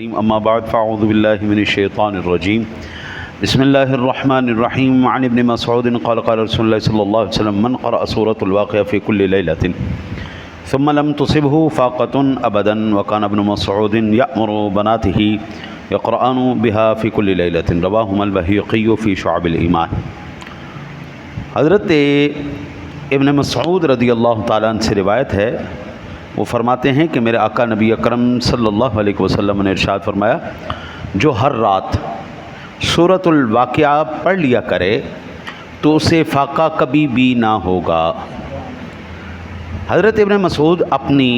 الكريم اما بعد فاعوذ بالله من الشيطان الرجيم بسم الله الرحمن الرحيم عن ابن مسعود قال قال رسول الله صلى الله عليه وسلم من قرأ سورة الواقعة في كل ليلة ثم لم تصبه فاقة أبدا وكان ابن مسعود يأمر بناته يقرأن بها في كل ليلة رواهما البهقي في شعب الإيمان۔ حضرت ابن مسعود رضی اللہ تعالیٰ عنہ سے روایت ہے، وہ فرماتے ہیں کہ میرے آقا نبی اکرم صلی اللہ علیہ وسلم نے ارشاد فرمایا، جو ہر رات سورۃ الواقعہ پڑھ لیا کرے تو اسے فاقہ کبھی بھی نہ ہوگا۔ حضرت ابن مسعود اپنی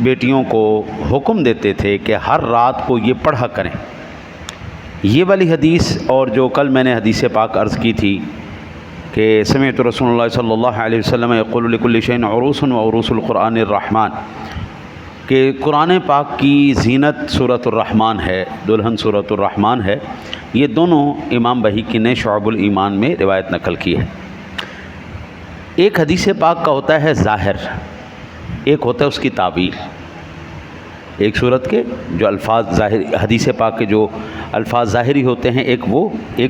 بیٹیوں کو حکم دیتے تھے کہ ہر رات کو یہ پڑھا کریں۔ یہ والی حدیث اور جو کل میں نے حدیث پاک عرض کی تھی کہ سمعت رسول اللہ صلی اللہ علیہ وسلم یقول لکل شیء عروس وعروس القرآن الرحمن، کہ قرآن پاک کی زینت سورۃ الرحمن ہے، دلہن سورۃ الرحمن ہے۔ یہ دونوں امام بہقی نے شعب الایمان میں روایت نقل کی ہے۔ ایک حدیث پاک کا ہوتا ہے ظاہر، ایک ہوتا ہے اس کی تعویل۔ ایک صورت کے جو الفاظ ظاہر، حدیث پاک کے جو الفاظ ظاہری ہوتے ہیں، ایک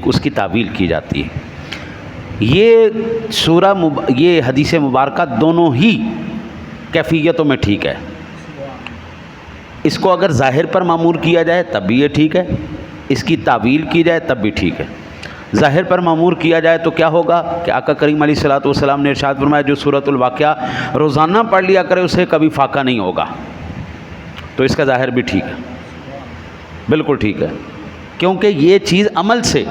اس کی تعویل کی جاتی ہے۔ یہ حدیث مبارکہ دونوں ہی کیفیتوں میں ٹھیک ہے۔ اس کو اگر ظاہر پر معمول کیا جائے تب بھی یہ ٹھیک ہے، اس کی تعویل کی جائے تب بھی ٹھیک ہے۔ ظاہر پر معمول کیا جائے تو کیا ہوگا کہ آقا کریم علیہ الصلوۃ والسلام نے ارشاد فرمایا، جو سورۃ الواقعہ روزانہ پڑھ لیا کرے اسے کبھی فاقہ نہیں ہوگا، تو اس کا ظاہر بھی ٹھیک ہے، بالکل ٹھیک ہے، کیونکہ یہ چیز عمل سے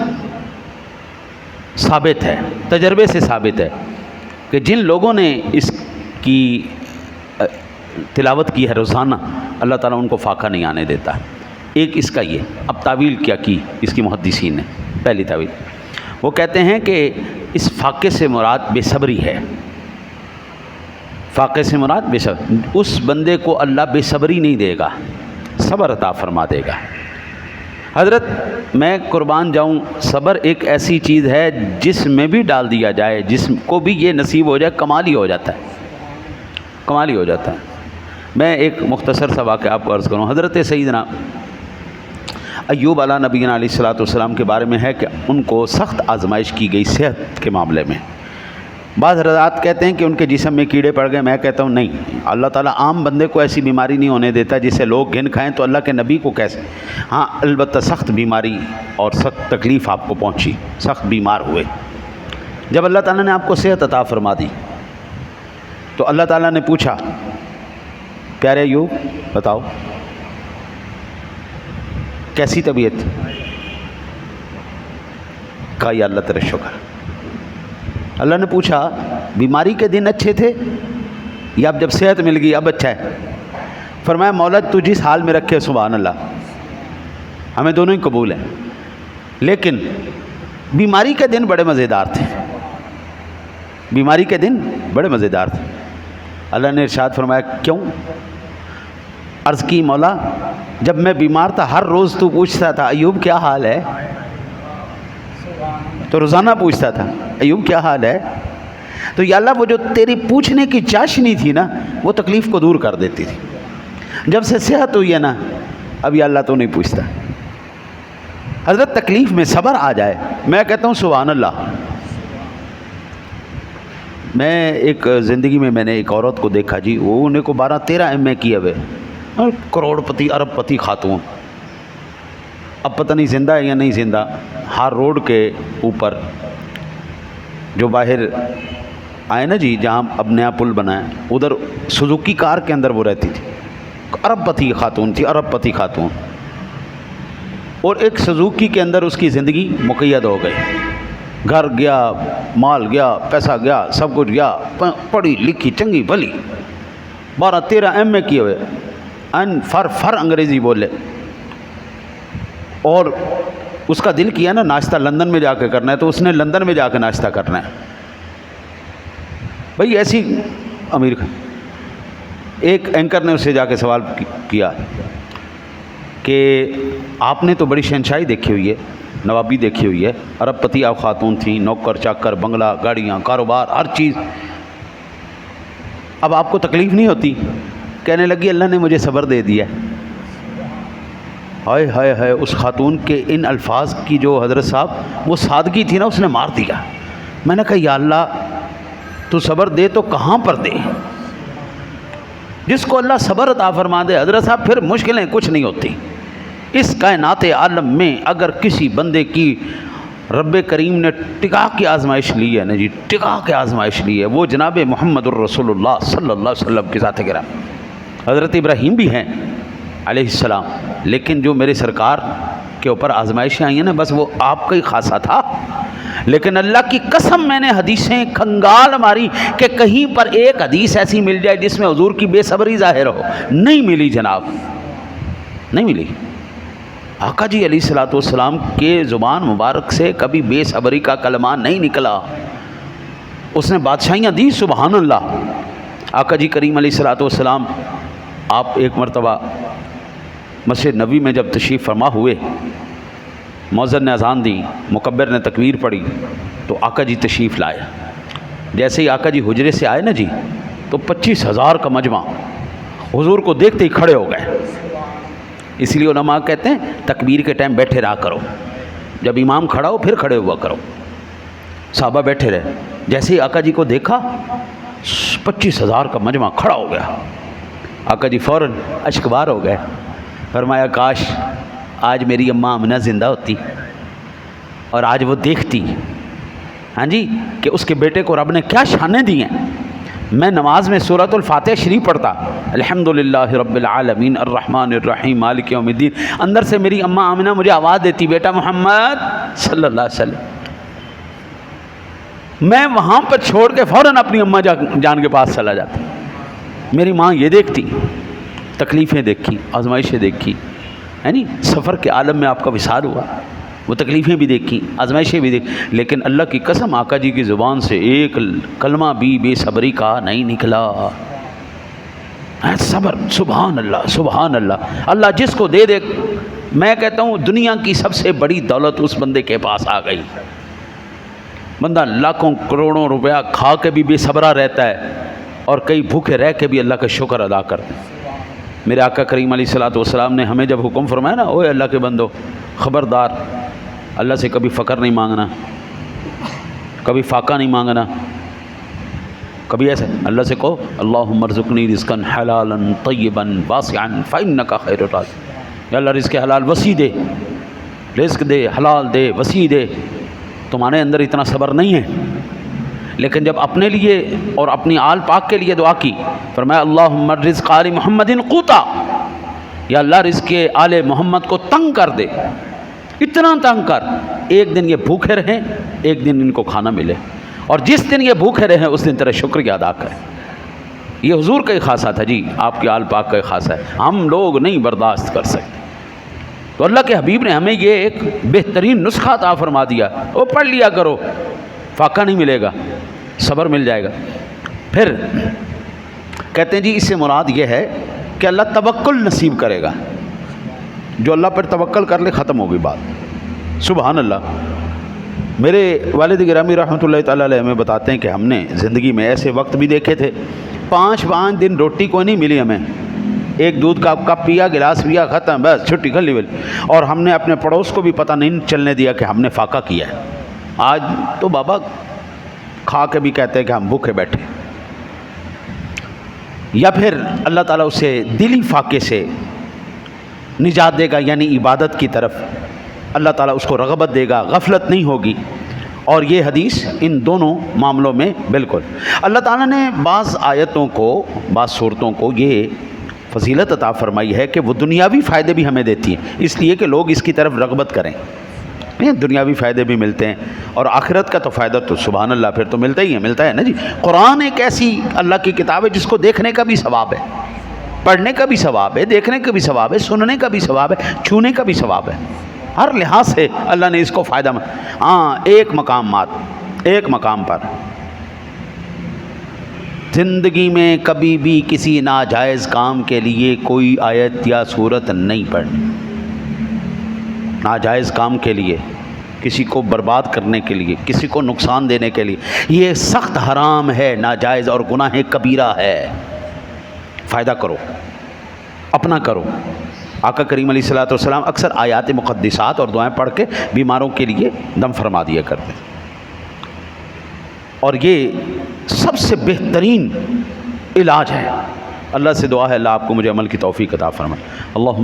ثابت ہے، تجربے سے ثابت ہے کہ جن لوگوں نے اس کی تلاوت کی ہے روزانہ، اللہ تعالیٰ ان کو فاقہ نہیں آنے دیتا۔ ایک اس کا یہ، اب تعویل کیا کی اس کی محدثین نے؟ پہلی تعویل وہ کہتے ہیں کہ اس فاقے سے مراد بے صبری ہے۔ فاقے سے مراد بے صبری، اس بندے کو اللہ بے صبری نہیں دے گا، صبر عطا فرما دے گا۔ حضرت میں قربان جاؤں، صبر ایک ایسی چیز ہے جس میں بھی ڈال دیا جائے، جس کو بھی یہ نصیب ہو جائے، کمال ہی ہو جاتا ہے، کمال ہی ہو جاتا ہے۔ میں ایک مختصر سا واقعہ آپ کو عرض کروں۔ حضرت سیدنا ایوب علیہ نبینا علیہ الصلوۃ والسلام کے بارے میں ہے کہ ان کو سخت آزمائش کی گئی صحت کے معاملے میں۔ بعض حضرات کہتے ہیں کہ ان کے جسم میں کیڑے پڑ گئے، میں کہتا ہوں نہیں، اللہ تعالیٰ عام بندے کو ایسی بیماری نہیں ہونے دیتا جسے لوگ گن کھائیں، تو اللہ کے نبی کو کیسے؟ ہاں البتہ سخت بیماری اور سخت تکلیف آپ کو پہنچی، سخت بیمار ہوئے۔ جب اللہ تعالیٰ نے آپ کو صحت عطا فرما دی تو اللہ تعالیٰ نے پوچھا، پیارے ایوب بتاؤ کیسی طبیعت؟ کہا یا اللہ تیرا شکر۔ اللہ نے پوچھا بیماری کے دن اچھے تھے یا اب جب صحت مل گئی اب اچھا ہے؟ فرمایا مولا تو جس حال میں رکھے سبحان اللہ، ہمیں دونوں ہی قبول ہیں، لیکن بیماری کے دن بڑے مزیدار تھے، بیماری کے دن بڑے مزیدار تھے۔ اللہ نے ارشاد فرمایا کیوں؟ عرض کی مولا جب میں بیمار تھا ہر روز تو پوچھتا تھا ایوب کیا حال ہے، تو روزانہ پوچھتا تھا ایوب کیا حال ہے، تو یا اللہ وہ جو تیری پوچھنے کی چاشنی تھی نا وہ تکلیف کو دور کر دیتی تھی۔ جب سے صحت ہوئی ہے نا اب یا اللہ تو نہیں پوچھتا۔ حضرت تکلیف میں صبر آ جائے، میں کہتا ہوں سبحان اللہ۔ میں ایک زندگی میں نے ایک عورت کو دیکھا جی، وہ انہیں کو 12-13 MA کیے ہوئے، اور کروڑ پتی ارب پتی خاتون، اب پتہ نہیں زندہ ہے یا نہیں زندہ۔ ہر روڈ کے اوپر جو باہر آئے نا جی، جہاں اب نیا پل بنا ہے، ادھر سزوکی کار کے اندر وہ رہتی تھی، ارب پتی خاتون تھی، ارب پتی خاتون، اور ایک سزوکی کے اندر اس کی زندگی مقید ہو گئی، گھر گیا، مال گیا، پیسہ گیا، سب کچھ گیا، پڑھی لکھی چنگی بھلی، 12-13 MA کیے ہوئے، فر انگریزی بولے، اور اس کا دل کیا نا ناشتہ لندن میں جا کے کرنا ہے، تو اس نے لندن میں جا کے ناشتہ کرنا ہے۔ بھئی ایسی امیر، ایک اینکر نے اسے جا کے سوال کیا کہ آپ نے تو بڑی شہنشاہی دیکھی ہوئی ہے، نوابی دیکھی ہوئی ہے، ارب پتی آپ خاتون تھیں، نوکر چاکر، بنگلہ، گاڑیاں، کاروبار، ہر چیز، اب آپ کو تکلیف نہیں ہوتی؟ کہنے لگی اللہ نے مجھے صبر دے دیا۔ ہائے ہائے ہائے، اس خاتون کے ان الفاظ کی جو حضرت صاحب وہ سادگی تھی نا، اس نے مار دیا۔ میں نے کہا یا اللہ تو صبر دے تو کہاں پر دے؟ جس کو اللہ صبر عطا فرما دے حضرت صاحب، پھر مشکلیں کچھ نہیں ہوتی۔ اس کائنات عالم میں اگر کسی بندے کی رب کریم نے ٹکا کے آزمائش لی ہے نا جی، ٹکا کے آزمائش لی ہے، وہ جناب محمد الرسول اللہ صلی اللہ علیہ وسلم کے ذات گرام۔ حضرت ابراہیم بھی ہیں علیہ السلام، لیکن جو میرے سرکار کے اوپر آزمائشیں آئی ہیں نا، بس وہ آپ کا ہی خاصہ تھا۔ لیکن اللہ کی قسم میں نے حدیثیں کھنگال ماری کہ کہیں پر ایک حدیث ایسی مل جائے جس میں حضور کی بے صبری ظاہر ہو، نہیں ملی جناب، نہیں ملی۔ آقا جی علیہ الصلوۃ والسلام کے زبان مبارک سے کبھی بے صبری کا کلمہ نہیں نکلا۔ اس نے بادشاہیاں دی، سبحان اللہ۔ آقا جی کریم علیہ الصلوۃ والسلام آپ ایک مرتبہ مسجد نبوی میں جب تشریف فرما ہوئے، مؤذن نے اذان دی، مکبر نے تکبیر پڑھی، تو آقا جی تشریف لائے۔ جیسے ہی آقا جی حجرے سے آئے نا جی، تو 25,000 کا مجمع حضور کو دیکھتے ہی کھڑے ہو گئے۔ اس لیے علماء کہتے ہیں تکبیر کے ٹائم بیٹھے رہا کرو، جب امام کھڑا ہو پھر کھڑے ہوا کرو۔ صحابہ بیٹھے رہے، جیسے ہی آقا جی کو دیکھا 25,000 کا مجمع کھڑا ہو گیا۔ آقا جی فوراً اشکبار ہو گئے، فرمایا کاش آج میری اماں آمنہ زندہ ہوتی اور آج وہ دیکھتی، ہاں جی، کہ اس کے بیٹے کو رب نے کیا شانیں دی ہیں۔ میں نماز میں سورۃ الفاتحہ شریف پڑھتا، الحمدللہ رب العالمین الرحمن الرحیم مالک یوم الدین، اندر سے میری اماں آمنہ مجھے آواز دیتی، بیٹا محمد صلی اللہ علیہ وسلم۔ میں وہاں پر چھوڑ کے فوراً اپنی اماں جان کے پاس چلا جاتا۔ میری ماں یہ دیکھتی، تکلیفیں دیکھی، آزمائشیں دیکھی، یعنی سفر کے عالم میں آپ کا وصال ہوا، وہ تکلیفیں بھی دیکھیں، آزمائشیں بھی دیکھیں، لیکن اللہ کی قسم آقا جی کی زبان سے ایک کلمہ بھی بے صبری کا نہیں نکلا۔ صبر، سبحان اللہ سبحان اللہ۔ اللہ جس کو دے دے، میں کہتا ہوں دنیا کی سب سے بڑی دولت اس بندے کے پاس آ گئی۔ بندہ لاکھوں کروڑوں روپیہ کھا کے بھی بے صبرا رہتا ہے، اور کئی بھوکے رہ کے بھی اللہ کا شکر ادا کرتے ہیں۔ میرے آقا کریم علیہ الصلوۃ والسلام نے ہمیں جب حکم فرمایا نا، اوے اللہ کے بندو خبردار، اللہ سے کبھی فقر نہیں مانگنا، کبھی فاقہ نہیں مانگنا، کبھی ایسے اللہ سے کہو اللہم ارزقنی رزقا حلالا طیبا واسعا فانک خیر الرازقین، یا اللہ رزق حلال وسیع دے، رزق دے، حلال دے، وسیع دے۔ تمہارے اندر اتنا صبر نہیں ہے، لیکن جب اپنے لیے اور اپنی آل پاک کے لیے دعا کی، فرمایا اللہم رزق آل محمد قوتا، یا اللہ رزق آل محمد کو تنگ کر دے، اتنا تنگ کر، ایک دن یہ بھوکے رہیں، ایک دن ان کو کھانا ملے، اور جس دن یہ بھوکے رہیں اس دن تیرا شکریہ ادا کریں۔ یہ حضور کا ہی خاصہ تھا جی، آپ کے آل پاک کا ہی خاصہ ہے، ہم لوگ نہیں برداشت کر سکتے۔ تو اللہ کے حبیب نے ہمیں یہ ایک بہترین نسخہ عطا فرما دیا، وہ پڑھ لیا کرو، فاقہ نہیں ملے گا، صبر مل جائے گا۔ پھر کہتے ہیں جی اس سے مراد یہ ہے کہ اللہ توکل نصیب کرے گا، جو اللہ پر توکل کر لے ختم ہوگی بات۔ سبحان اللہ۔ میرے والد گرامی رحمۃ اللہ تعالیٰ علیہ ہمیں بتاتے ہیں کہ ہم نے زندگی میں ایسے وقت بھی دیکھے تھے، 5 دن روٹی کوئی نہیں ملی ہمیں، ایک دودھ کا کپ پیا، گلاس پیا، ختم، بس چھٹی کھلی ولی، اور ہم نے اپنے پڑوس کو بھی پتہ نہیں چلنے دیا کہ ہم نے فاقہ کیا ہے۔ آج تو بابا کھا کے بھی کہتے ہیں کہ ہم بھوکے بیٹھے۔ یا پھر اللہ تعالیٰ اسے دلی فاقے سے نجات دے گا، یعنی عبادت کی طرف اللہ تعالیٰ اس کو رغبت دے گا، غفلت نہیں ہوگی۔ اور یہ حدیث ان دونوں معاملوں میں بالکل، اللہ تعالیٰ نے بعض آیتوں کو، بعض صورتوں کو یہ فضیلت عطا فرمائی ہے کہ وہ دنیاوی فائدے بھی ہمیں دیتی ہیں، اس لیے کہ لوگ اس کی طرف رغبت کریں۔ دنیاوی فائدے بھی ملتے ہیں، اور آخرت کا تو فائدہ تو سبحان اللہ پھر تو ملتا ہی ہے، ملتا ہے نا جی۔ قرآن ایک ایسی اللہ کی کتاب ہے جس کو دیکھنے کا بھی ثواب ہے، پڑھنے کا بھی ثواب ہے، دیکھنے کا بھی ثواب ہے، سننے کا بھی ثواب ہے، چھونے کا بھی ثواب ہے، ہر لحاظ سے اللہ نے اس کو فائدہ ایک مقام پر زندگی میں کبھی بھی کسی ناجائز کام کے لیے کوئی آیت یا صورت نہیں پڑھنی۔ ناجائز کام کے لیے، کسی کو برباد کرنے کے لیے، کسی کو نقصان دینے کے لیے، یہ سخت حرام ہے، ناجائز اور گناہ کبیرہ ہے۔ فائدہ کرو، اپنا کرو، آقا کریم علیہ الصلوۃ والسلام اکثر آیات مقدسات اور دعائیں پڑھ کے بیماروں کے لیے دم فرما دیا کرتے تھے، اور یہ سب سے بہترین علاج ہے۔ اللہ سے دعا ہے اللہ آپ کو مجھے عمل کی توفیق عطا فرمائے۔ اللہم